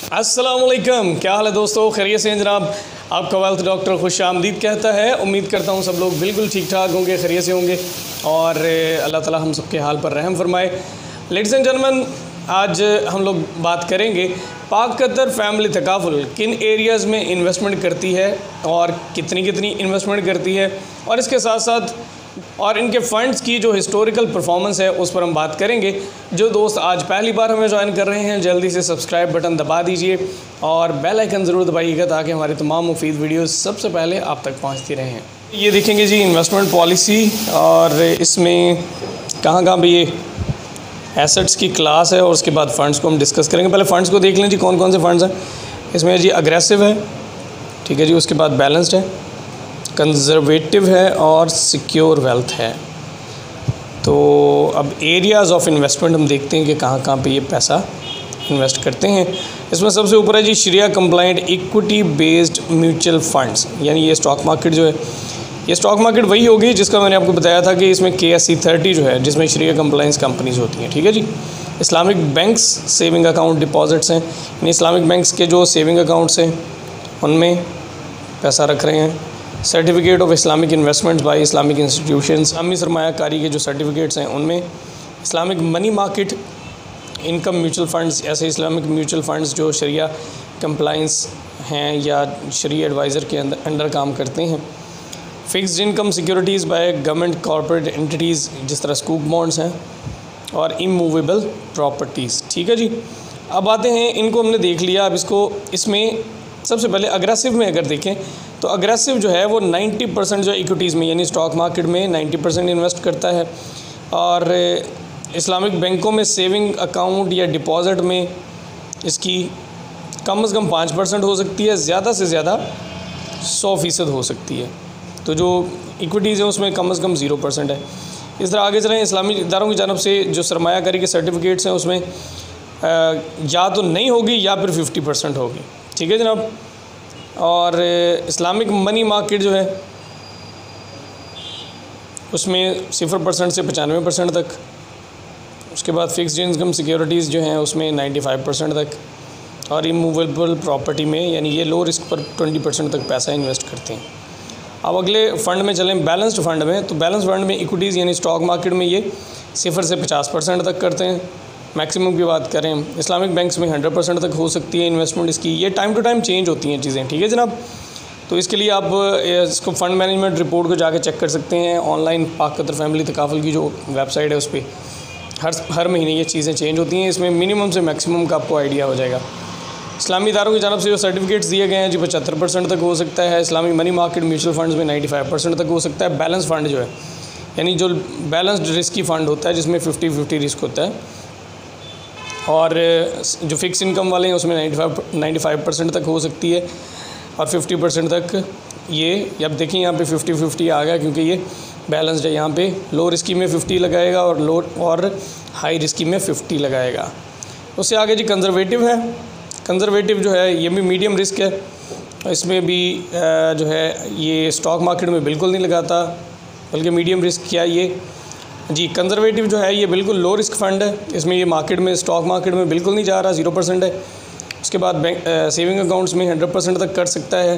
अस्सलामुअलैकुम, क्या हाल है दोस्तों? खैरियत से हैं जनाब? आपका वेल्थ डॉक्टर खुश आमदीद कहता है। उम्मीद करता हूँ सब लोग बिल्कुल ठीक ठाक होंगे, खैरियत से होंगे और अल्लाह ताला हम सबके हाल पर रहम फरमाए। लेडीज़ एंड जेंटलमैन, आज हम लोग बात करेंगे पाक कतर फैमिली तकाफुल किन एरियाज़ में इन्वेस्टमेंट करती है और कितनी इन्वेस्टमेंट करती है, और इसके साथ साथ और इनके फ़ंड्स की जो हिस्टोरिकल परफॉर्मेंस है उस पर हम बात करेंगे। जो दोस्त आज पहली बार हमें ज्वाइन कर रहे हैं, जल्दी से सब्सक्राइब बटन दबा दीजिए और बेल आइकन ज़रूर दबाइएगा ताकि हमारे तमाम मुफीद वीडियोस सबसे पहले आप तक पहुंचती रहें। ये देखेंगे जी इन्वेस्टमेंट पॉलिसी, और इसमें कहाँ पे ये एसेट्स की क्लास है और उसके बाद फ़ंड्स को हम डिस्कस करेंगे। पहले फ़ंड्स को देख लें जी, कौन कौन से फ़ंड्स हैं इसमें। जी अग्रेसिव है, ठीक है जी, उसके बाद बैलेंस्ड है, कंज़र्वेटिव है और सिक्योर वेल्थ है। तो अब एरियाज़ ऑफ इन्वेस्टमेंट हम देखते हैं कि कहाँ पे ये पैसा इन्वेस्ट करते हैं। इसमें सबसे ऊपर है जी शरिया compliant equity based mutual funds, यानी ये स्टॉक मार्केट जो है, ये स्टॉक मार्केट वही होगी जिसका मैंने आपको बताया था कि इसमें KSE 30 जो है, जिसमें शरिया कंप्लाइंस कंपनीज़ होती हैं, ठीक है जी। Islamic banks saving account deposits हैं, यानी इस्लामिक बैंक्स के जो सेविंग अकाउंट्स हैं उनमें पैसा रख रहे हैं। Certificate of Islamic investments by Islamic institutions, इस्लामी सरमायाकारी के जो सर्टिफिकेट्स हैं उनमें। Islamic money market income mutual funds, ऐसे इस्लामिक म्यूचुअल फंड्स जो शरिया कंप्लाइंस हैं या शरिया एडवाइज़र के अंडर काम करते हैं। Fixed income securities by government corporate entities, जिस तरह स्कूप बॉन्ड्स हैं, और इमूवेबल प्रॉपर्टीज़, ठीक है जी। अब आते हैं, इनको हमने देख लिया। अब इसमें सबसे पहले अग्रेसिव में अगर देखें तो अग्रेसिव जो है वो 90% जो इक्विटीज़ में, यानी स्टॉक मार्केट में 90% इन्वेस्ट करता है, और इस्लामिक बैंकों में सेविंग अकाउंट या डिपॉज़िट में इसकी कम से कम 5% हो सकती है, ज़्यादा से ज़्यादा 100% हो सकती है। तो जो इक्विटीज़ हैं उसमें कम से कम 0% है। इस तरह आगे चलें, इस्लामी इदारों की जानब से जो सरमायाकारी के सर्टिफिकेट्स हैं उसमें या तो नहीं होगी या फिर 50% होगी, ठीक है जनाब। और इस्लामिक मनी मार्केट जो है उसमें 0% से 95% तक। उसके बाद फिक्स्ड इनकम सिक्योरिटीज़ जो हैं उसमें 95% तक, और इमूवेबल प्रॉपर्टी में, यानी ये लो रिस्क पर 20% तक पैसा इन्वेस्ट करते हैं। अब अगले फ़ंड में चलें, बैलेंस्ड फ़ंड में। तो बैलेंस्ड फ़ंड में इक्विटीज़ यानी स्टॉक मार्केट में ये 0 से 50% तक करते हैं। मैक्सिमम की बात करें, इस्लामिक बैंक्स में 100% तक हो सकती है इन्वेस्टमेंट इसकी। ये टाइम टू टाइम चेंज होती हैं चीज़ें, ठीक है जनाब। तो इसके लिए आप इसको फ़ंड मैनेजमेंट रिपोर्ट को जाके चेक कर सकते हैं ऑनलाइन। पाक कतर फैमिली तकाफुल की जो वेबसाइट है उस पर हर महीने ये चीज़ें चेंज होती हैं। इसमें मिनिमम से मैक्सिमम का आपको आइडिया हो जाएगा। इस्लामी इदारों की जानब से जो सर्टिफिकेट्स दिए गए हैं जी 75% तक हो सकता है। इस्लामी मनी मार्केट म्यूचुअल फंड्स में 95% तक हो सकता है। बैलेंस फ़ंड जो है, यानी जो बैलेंस्ड रिस्की फ़ंड होता है जिसमें 50-50 रिस्क होता है, और जो फिक्स इनकम वाले हैं उसमें 95% तक हो सकती है, और 50% तक ये, अब देखिए यहाँ पे 50-50 आ गया क्योंकि ये बैलेंस्ड है। यहाँ पे लो रिस्की में 50 लगाएगा और हाई रिस्की में 50 लगाएगा। उससे आगे जी कंज़र्वेटिव है। कंज़र्वेटिव जो है ये भी मीडियम रिस्क है, इसमें भी जो है ये स्टॉक मार्केट में बिल्कुल नहीं लगाता, बल्कि मीडियम रिस्क क्या ये जी। कंज़र्वेटिव जो है ये बिल्कुल लो रिस्क फ़ंड है, इसमें ये मार्केट में, स्टॉक मार्केट में बिल्कुल नहीं जा रहा, 0% है। उसके बाद बैंक सेविंग अकाउंट्स में 100% तक कर सकता है।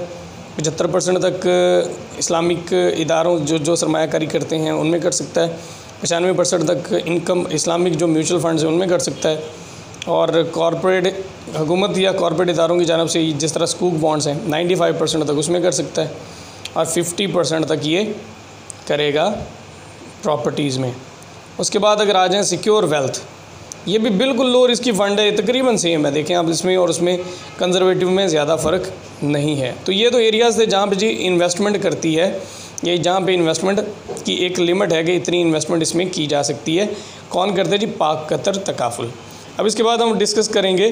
75% तक इस्लामिक इदारों जो सरमायाकारी करते हैं उनमें कर सकता है। 95% तक इनकम इस्लामिक जो म्यूचुअल फंड्स हैं उनमें कर सकता है। और कॉर्पोरेट हुकूमत या कॉर्पोरेट इदारों की जानब से जिस तरह स्कूप बॉन्ड्स हैं 95% तक उसमें कर सकता है, और 50% तक ये करेगा प्रॉपर्टीज़ में। उसके बाद अगर आ जाएँ सिक्योर वेल्थ, ये भी बिल्कुल लो रिस्की फ़ंड है, तकरीबन सेम है। देखें आप इसमें और उसमें कंज़र्वेटिव में ज़्यादा फ़र्क नहीं है। तो ये तो एरियाज़ थे जहाँ पे जी इन्वेस्टमेंट करती है, ये जहाँ पे इन्वेस्टमेंट की एक लिमिट है कि इतनी इन्वेस्टमेंट इसमें की जा सकती है। कौन करते हैं जी? पाक कतर तकाफुल। अब इसके बाद हम डिस्कस करेंगे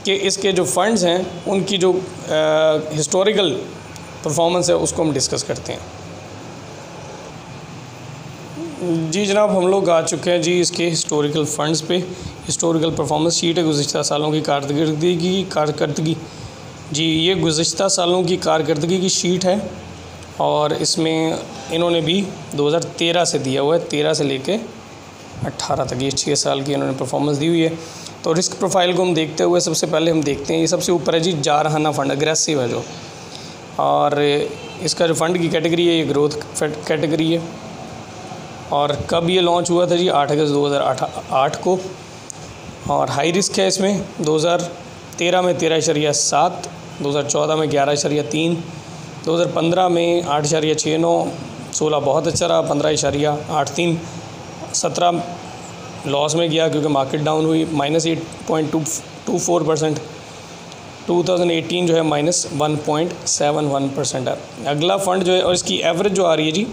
कि इसके जो फ़ंड्स हैं उनकी जो हिस्टोरिकल परफॉर्मेंस है उसको हम डिस्कस करते हैं। जी जनाब, हम लोग आ चुके हैं जी इसके हिस्टोरिकल फ़ंड्स पे। हिस्टोरिकल परफॉर्मेंस शीट है गुज़िश्ता सालों की कारकर्दगी जी, ये गुज़िश्ता सालों की कारकर्दगी की शीट है, और इसमें इन्होंने भी 2013 से दिया हुआ है, 13 से लेके 18 तक, ये 6 साल की इन्होंने परफॉर्मेंस दी हुई है। तो रिस्क प्रोफाइल को हम देखते हुए सबसे पहले हम देखते हैं, ये सबसे ऊपर है जी जारहाना फंड, अग्रेसिव है जो, और इसका जो फंड की कैटेगरी है ये ग्रोथ कैटेगरी है। और कब ये लॉन्च हुआ था जी? 8 अगस्त 2008 को। और हाई रिस्क है इसमें 2013 में 13.7, 2014 में 11.3, 2015 में 8.69, 16 बहुत अच्छा रहा 15.83, 17 लॉस में गया क्योंकि मार्केट डाउन हुई -8.24%, 2018 जो है -1.71% है। अगला फ़ंड जो है और इसकी एवरेज जो आ रही है जी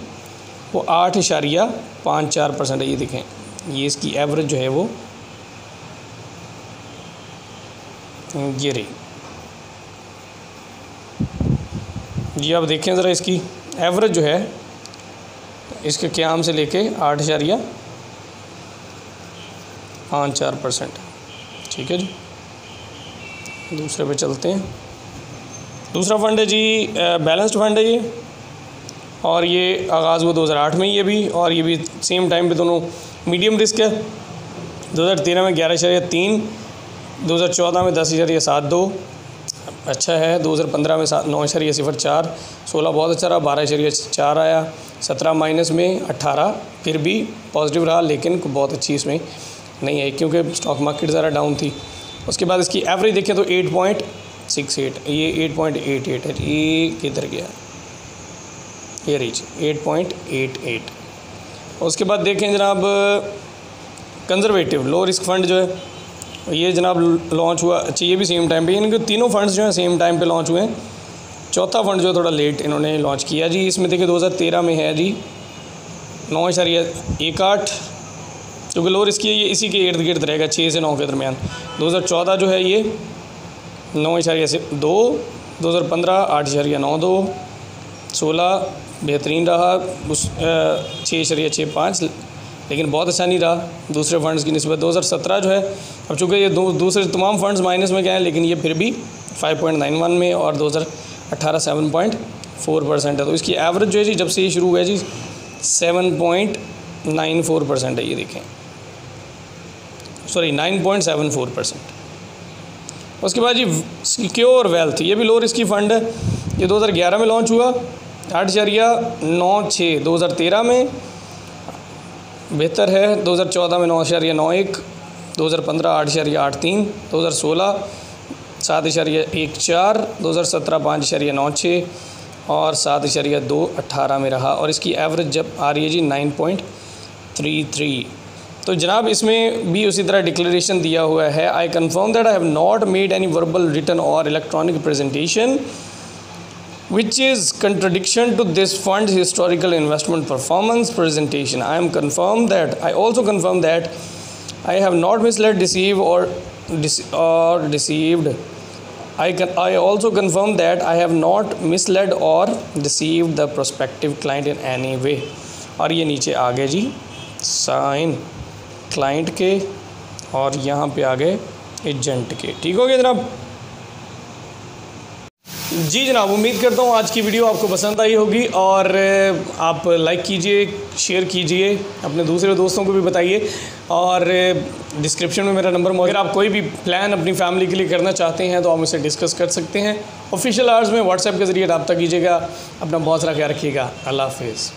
वो 8.54% है। ये देखें, ये इसकी एवरेज जो है वो ये रही जी। आप देखें ज़रा इसकी एवरेज जो है इसके क़याम से लेके 8.54%। ठीक है जी, दूसरे पे चलते हैं। दूसरा फ़ंड है जी बैलेंस्ड फ़ंड है ये, और ये आगाज़ हुआ 2008 में ये भी, और ये भी सेम टाइम पे दोनों मीडियम रिस्क है। 2013 में 11.3, 2014 में 10.72 अच्छा है, 2015 में 9.04, 16 बहुत अच्छा रहा, 12.4 आया, 17 माइनस में, 18 फिर भी पॉजिटिव रहा, लेकिन बहुत अच्छी इसमें नहीं आई क्योंकि स्टॉक मार्केट ज़रा डाउन थी। उसके बाद इसकी एवरेज देखें तो 8.68, ये 8.88 है, ये किधर गया, ये रीच 8.88। उसके बाद देखें जनाब कंजर्वेटिव लो रिस्क फ़ंड जो है ये जनाब लॉन्च हुआ, अच्छा ये भी सेम टाइम पे, इनके तीनों फंड्स जो हैं सेम टाइम पे लॉन्च हुए हैं। चौथा फंड जो है थोड़ा लेट इन्होंने लॉन्च किया जी। इसमें देखिए 2013 में है जी 9.18, क्योंकि लो रिस्क ये इसी के इर्द गिर्द रहेगा 6 से 9 के दरमियान। 2014 जो है ये 9.2, 2015 8.92, 16 बेहतरीन रहा, उस 6.65 लेकिन बहुत अच्छा नहीं रहा दूसरे फंड्स की निस्बत। 2017 जो है, अब चूँकि ये दूसरे तमाम फंड्स माइनस में गए हैं लेकिन ये फिर भी 5.91 में, और 2018 7.4% है। तो इसकी एवरेज जो है जी जब से ये शुरू हुआ है जी 7.94% है, ये देखें, सॉरी 9.74%। उसके बाद जी सिक्योर वेल्थ, ये भी लो रिस्क की फ़ंड है, ये 2011 में लॉन्च हुआ, 8.96, 2013 में बेहतर है, 2014 में 9.91, 2015 8.83, 2016 7.14, 2017 5.96 और 7.2 में रहा, और इसकी एवरेज जब आ रही है जी 9.33। तो जनाब इसमें भी उसी तरह डिक्लेरेशन दिया हुआ है, I confirm that I have not made any verbal written और electronic presentation which is contradiction to this fund's historical investment performance presentation. I also confirm that I have not misled, deceived or deceived. I also confirm that I have not misled or deceived the prospective client in any way. और ये नीचे आ गए जी sign client के, और यहाँ पे आ गए agent के। ठीक हो गया जनाब? जी जनाब, उम्मीद करता हूँ आज की वीडियो आपको पसंद आई होगी, और आप लाइक कीजिए, शेयर कीजिए, अपने दूसरे दोस्तों को भी बताइए, और डिस्क्रिप्शन में मेरा नंबर मौजूद है। अगर आप कोई भी प्लान अपनी फैमिली के लिए करना चाहते हैं तो आप मुझसे डिस्कस कर सकते हैं। ऑफिशियल आवर्स में व्हाट्सएप के ज़रिए रब्ता कीजिएगा। अपना बहुत सारा ख्याल रखिएगा। अल्लाह हाफिज़।